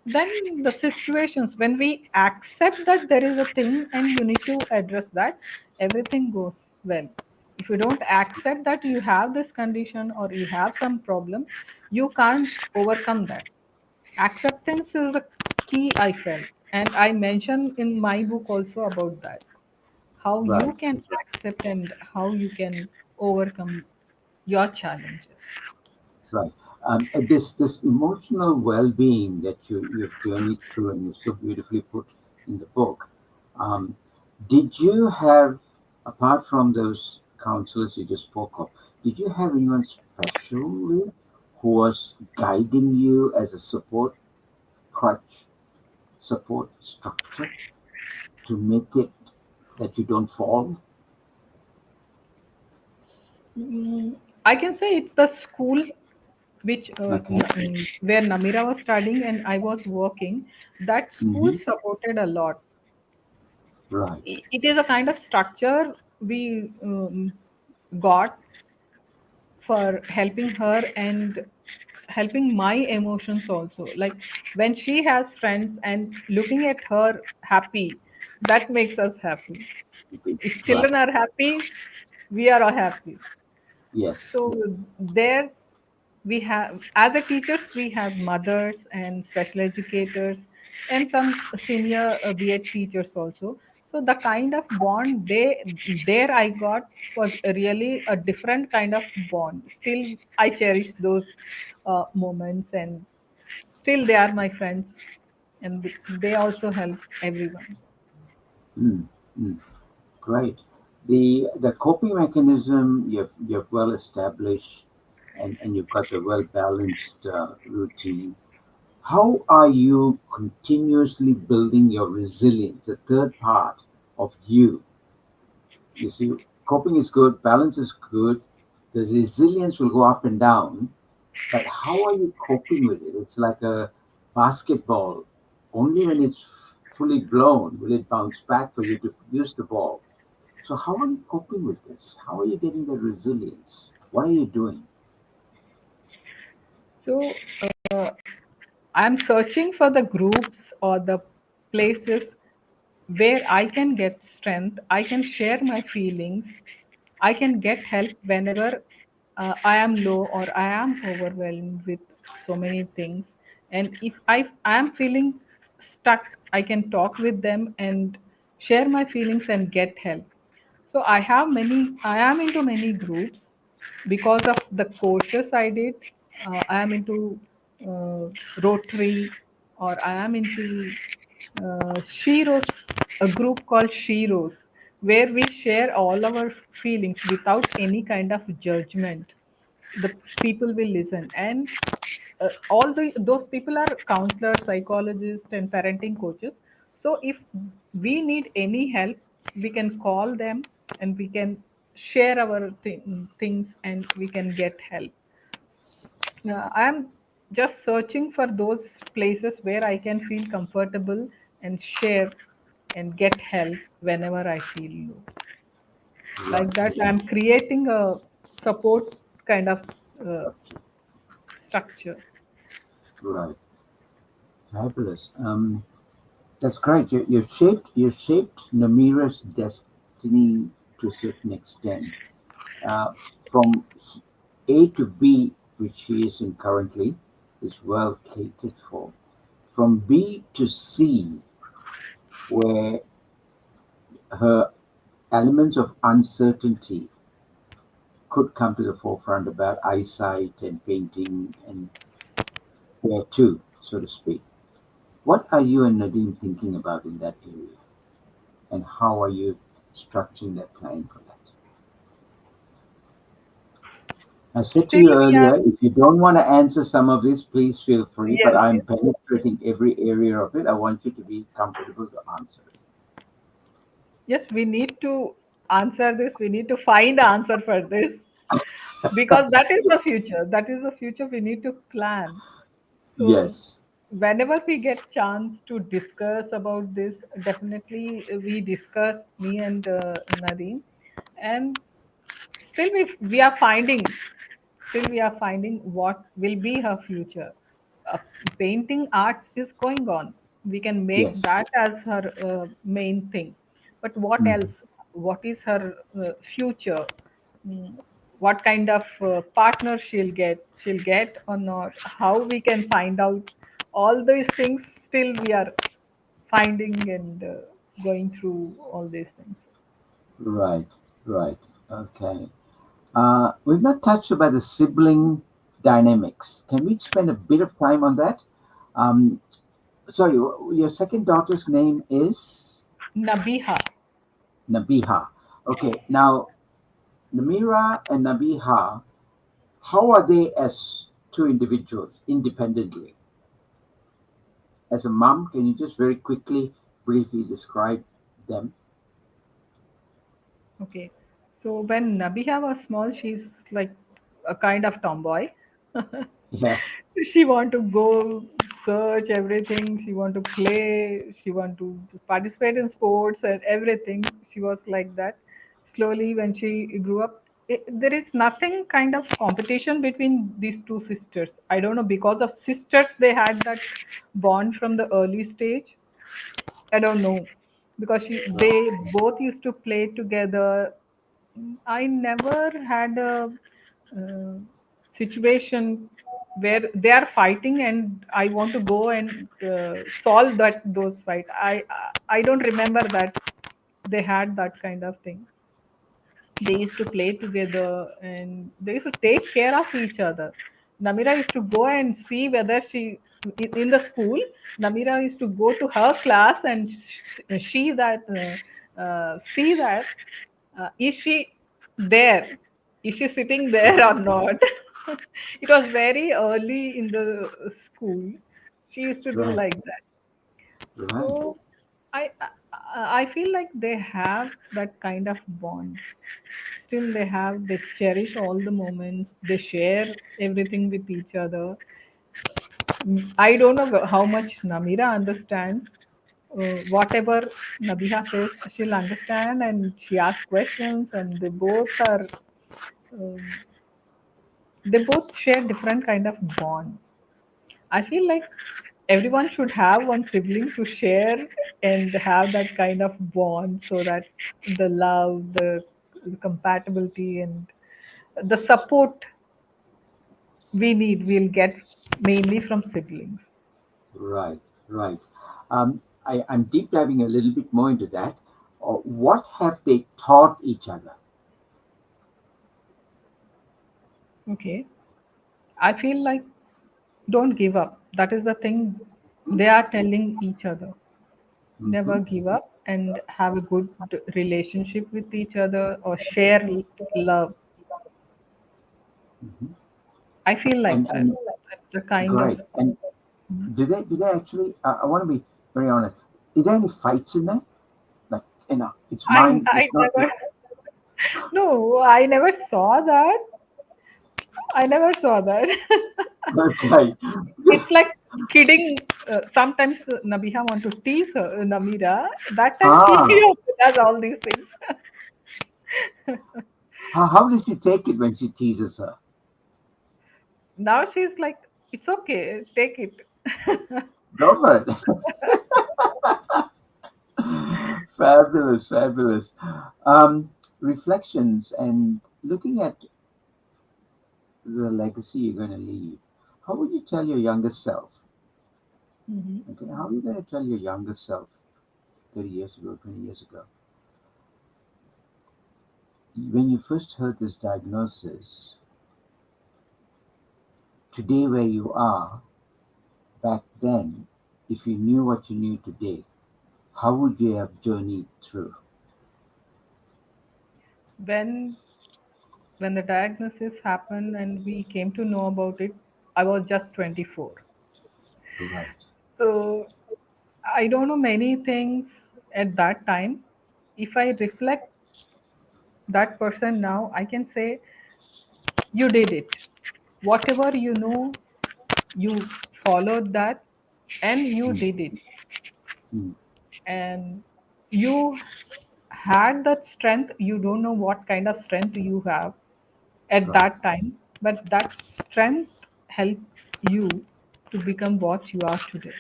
then the situations when we accept that there is a thing and you need to address that, everything goes well. If you don't accept that you have this condition or you have some problem, you can't overcome that. Acceptance is the key, I felt, and I mentioned in my book also about that, how Right. you can accept and how you can overcome your challenges. Right. This emotional well-being that you've journeyed through and you so beautifully put in the book. Um, did you have, apart from those counselors you just spoke of, did you have anyone specially who was guiding you as a support crutch, support structure to make it that you don't fall? I can say it's the school which Okay. where Namira was studying and I was working. That school Mm-hmm. supported a lot. Right. It is a kind of structure we got for helping her and helping my emotions also. Like when she has friends and looking at her happy, that makes us happy. If Right. children are happy, we are all happy. Yes. So there we have, as a teachers, we have mothers and special educators and some senior B.Ed teachers also. So the kind of bond there I got was really a different kind of bond. Still, I cherish those moments, and still they are my friends, and they also help everyone. Mm, mm. Great. The coping mechanism you've well established, and you've got a well balanced routine. How are you continuously building your resilience? The third part of you. You see, coping is good, balance is good. The resilience will go up and down. But how are you coping with it? It's like a basketball. Only when it's fully blown will it bounce back for you to use the ball. So how are you coping with this? How are you getting the resilience? What are you doing? So I'm searching for the groups or the places where I can get strength, I can share my feelings, I can get help whenever I am low or I am overwhelmed with so many things. And if I am feeling stuck, I can talk with them and share my feelings and get help. So I am into many groups because of the courses I did. I am into Rotary, or I am into Shiros, a group called Shiros, where we share all our feelings without any kind of judgment. The people will listen, and all those people are counselors, psychologists, and parenting coaches. So if we need any help, we can call them and we can share our things and we can get help. I am just searching for those places where I can feel comfortable and share and get help whenever I feel low. Right. Like that, I'm creating a support kind of uh, structure. Right. Fabulous. That's great. You've shaped Namira's destiny to a certain extent. Uh, from A to B, which she is in currently, is well catered for. From B to C, where her elements of uncertainty could come to the forefront about eyesight and painting and where to, so to speak. What are you and Nadine thinking about in that area? And how are you structuring that plan for that? I said to Still you we are. earlier, if you don't want to answer some of this, please feel free, but Yes, I'm yes. penetrating every area of it. I want you to be comfortable to answer it. Yes, we need to answer this. We need to find the answer for this because that is the future. That is the future we need to plan. So Yes. whenever we get chance to discuss about this, definitely we discuss, me and Nadine, and still we are finding, still we are finding what will be her future. uh, Painting arts is going on, we can make Yes. that as her main thing, but what Mhm. else? What is her future? Mm, what kind of partner she'll get or not, how we can find out all these things, still we are finding and going through all these things. Right. Right. Okay. We've not touched about the sibling dynamics. Can we spend a bit of time on that? Um, Sorry, your second daughter's name is Nabiha. Nabiha. Okay, now Namira and Nabiha, how are they as two individuals independently? As a mom, can you just very quickly, briefly describe them? Okay. So when Nabiha was small, she's like a kind of tomboy. Yeah. She want to go search everything. She want to play. She want to participate in sports and everything. She was like that. Slowly, when she grew up, there is nothing kind of competition between these two sisters. I don't know, because of sisters they had that bond from the early stage. I don't know, because they both used to play together. I never had a uh, situation where they are fighting and I want to go and solve that those fight. I don't remember that they had that kind of thing. They used to play together and they used to take care of each other. Namira used to go and see whether in the school, Namira used to go to her class and see that is she there? Is she sitting there or not? It was very early in the school. She used to do Right, like that. right. So I I feel like they have that kind of bond. Still, they cherish all the moments, they share everything with each other. I don't know how much Namira understands. Whatever Nabiha says, she'll understand, and she asks questions, and um, they both share different kind of bond. I feel like everyone should have one sibling to share and have that kind of bond, so that the love, the compatibility, and the support we need, we'll get mainly from siblings. Right, right. I'm deep diving a little bit more into that. What have they taught each other? Okay. I feel like don't give up. That is the thing they are telling each other. Hmm. Never give up and have a good relationship with each other, or share love. Hmm. I feel like that. And That's the kind of. great. And do they actually? I want to be very honest. Is there any fights in there? Like, it's mine. I It's not never. your. No, I never saw that. I never saw that. Okay. It's like kidding. Sometimes Nabiha want to tease her, Namira. That time she Ah, does all these things. how does she take it when she teases her? Now she's like, it's okay, take it. Go for it. Fabulous, fabulous. Reflections and looking at the legacy you're going to leave. How would you tell your younger self? Mhm. Okay, how are you going to tell your younger self 30 years ago, 20 years ago? When you first heard this diagnosis, today where you are, back then, if you knew what you knew today, how would you have journeyed through? when when the diagnosis happened and we came to know about it, I was just 24. Right. So I don't know many things at that time. If I reflect that person now, I can say you did it. Whatever you know, you followed that and you Mm, did it. mm, And you had that strength. You don't know what kind of strength you have at right, that time, but that strength helped you to become what you are today.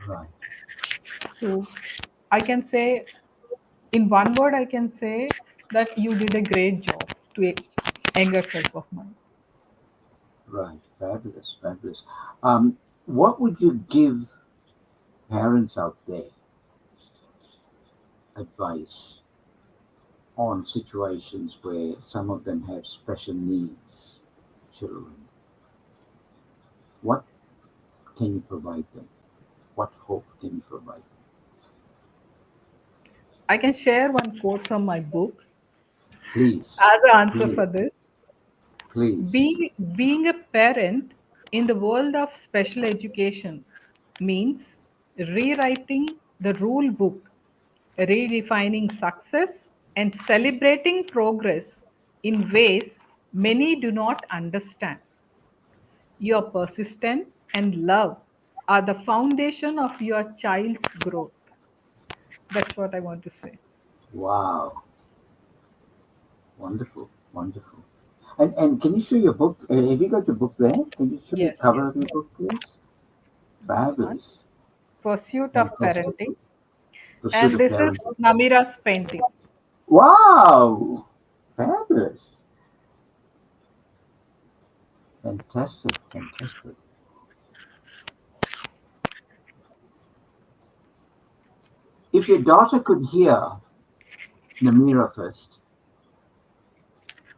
right. So I can say, in one word, I can say that you did a great job to a younger self of mine. Right, fabulous, fabulous. What would you give parents out there advice on situations where some of them have special needs children? What can you provide them? What hope can you provide I can share one quote from my book them? Please, as an answer please, for this. please. Being a parent in the world of special education means rewriting the rule book, redefining success, and celebrating progress in ways many do not understand. Your persistence and love are the foundation of your child's growth. That's what I want to say. Wow, wonderful, wonderful. And can you show your book? Have you got your book there? Can you show the Yes, cover yes. of your book, please? This one, Fabulous, Pursuit of fantastic. Parenting. Pursuit And of this is parenting. Namira's painting. Wow, fabulous, fantastic, fantastic. If your daughter could hear Namira first,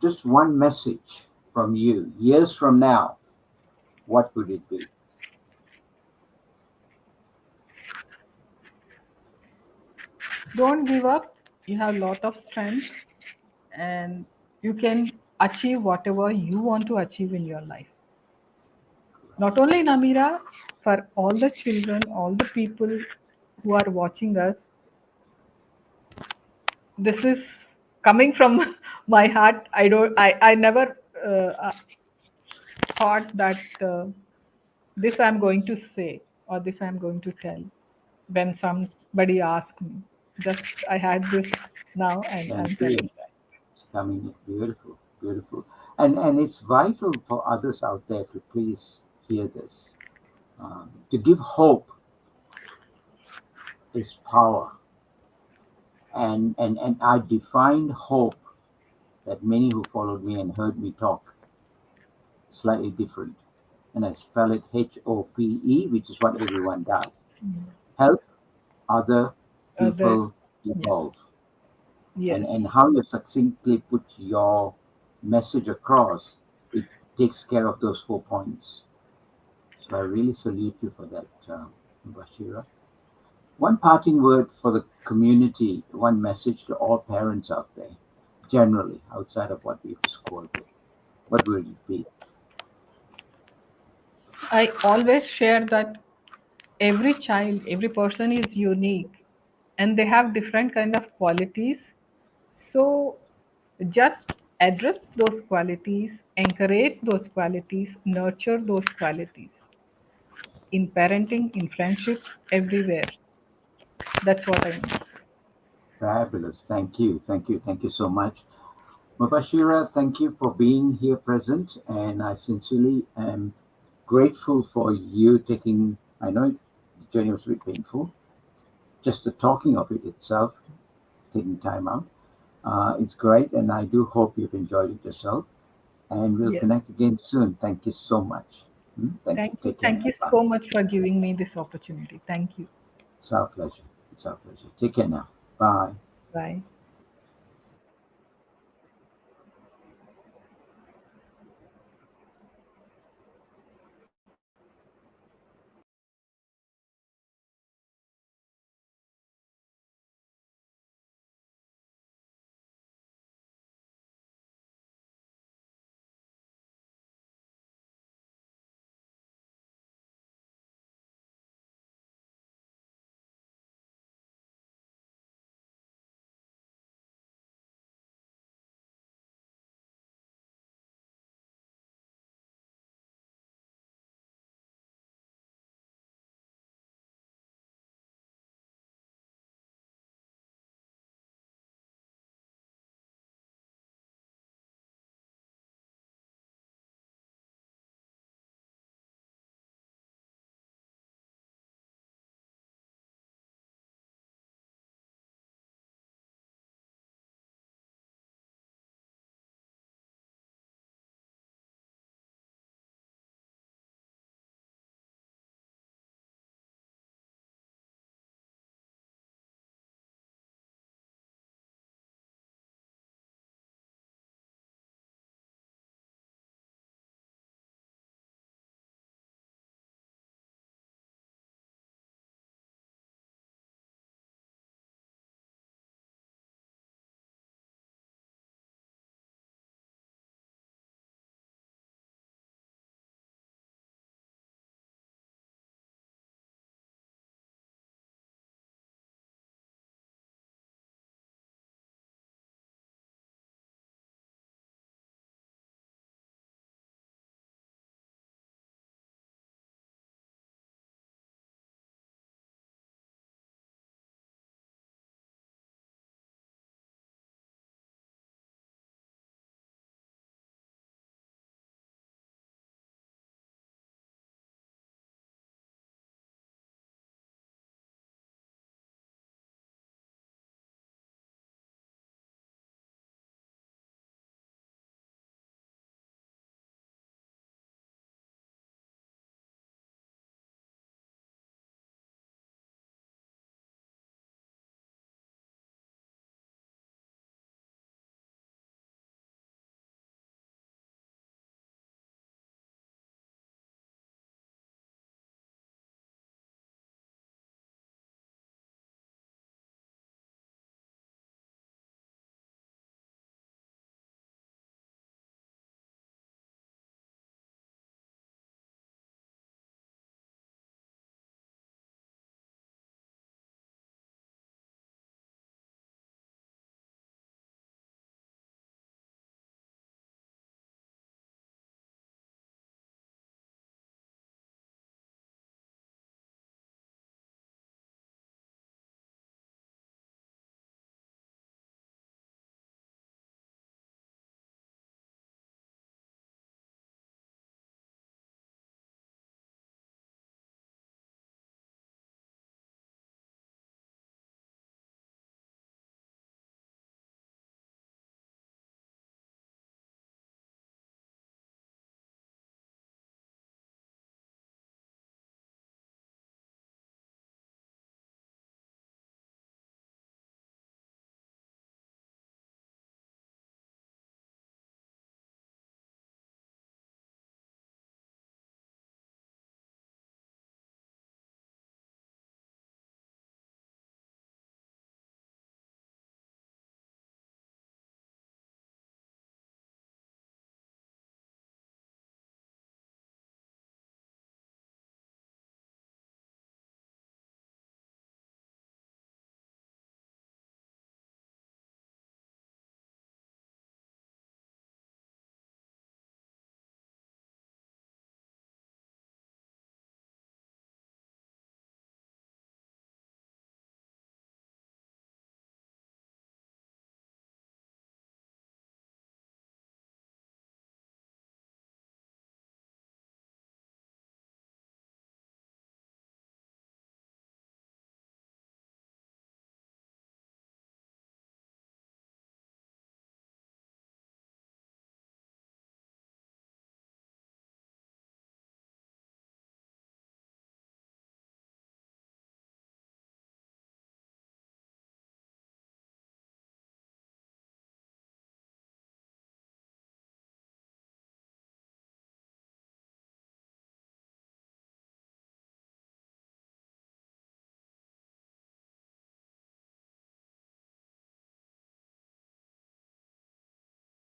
just one message from you years from now, what would it be? Don't give up. You have a lot of strength, and you can achieve whatever you want to achieve in your life. Not only Namira, for all the children, all the people who are watching us, this is coming from my heart. I never thought that this I'm going to say or this I'm going to tell when somebody asks me. Just I had this now and I'm Thank you. telling that. It's coming beautiful, beautiful. And it's vital for others out there to please hear this. To give hope is power. And I defined hope that many who followed me and heard me talk slightly different. And I spell it HOPE, which is what everyone does. Help other Other, people yeah, evolve. yes. And how you succinctly put your message across, it takes care of those 4 points. So I really salute you for that, Bashira. One parting word for the community, one message to all parents out there, generally, outside of what we've just quoted. What will it be? I always share that every child, every person is unique and they have different kind of qualities. So just address those qualities, encourage those qualities, nurture those qualities in parenting, in friendship, everywhere. That's what I mean to say. Fabulous. Thank you. Thank you. Thank you so much. Mubashira, thank you for being here present. And I sincerely am grateful for you taking, I know the journey was a bit painful, just the talking of it itself, taking time out. It's great. And I do hope you've enjoyed it yourself. And we'll Yes. connect again soon. Thank you so much. Thank you. Thank you. Take care Thank now. you Bye. so much for giving me this opportunity. Thank you. It's our pleasure. It's our pleasure. Take care now. Bye. Bye.